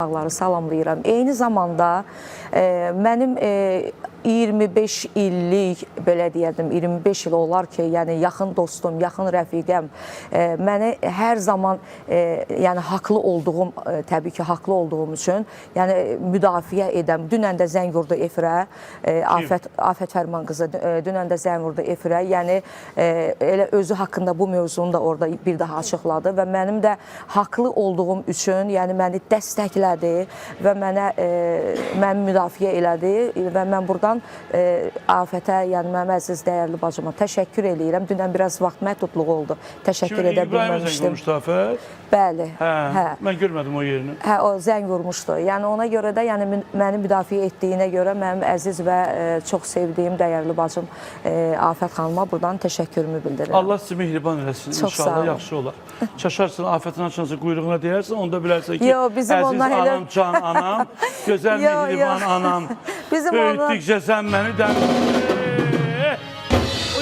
Ağları salamlayıram. Eyni zamanda mənim 25 illik, belə deyərdim, 25 il olar ki, yəni yaxın dostum, yaxın rəfiqəm məni hər zaman yəni haqlı olduğum, təbii ki, haqlı olduğum üçün yəni müdafiə edəm. Dünən də zəng vurdu efirə, Afət Fərman qızı dünən də zəng vurdu efirə. Yəni elə özü haqqında bu mövzunu da orada bir daha açıqladı və mənim də haqlı olduğum üçün, yəni məni dəstəklədi və məni müdafiə elədi və mən buradan Afətə, yəni mənim əziz, dəyərli bacıma təşəkkür eləyirəm. Dünən biraz vaxt məhdudluğu oldu. Təşəkkür edə bilməmişdim. İbrahimə zəng vurmuşdu Afət? Bəli. Hə, mən görmədim o yerini. Hə, o zəng vurmuşdu. Yəni ona görə də, yəni məni müdafiə etdiyinə görə mənim əziz və çox sevdiyim, dəyərli bacım Afət xanıma buradan təşəkkürümü bildirirəm. Allah sizi mehriban eləsin. İnşallah yaxşı olar. Çaşarsın, Afətin açınca quyruğuna deyərsən, onda bilərsən ki, əziz anam, can anam, gözəl mehriban anam, böyütdükcə sən məni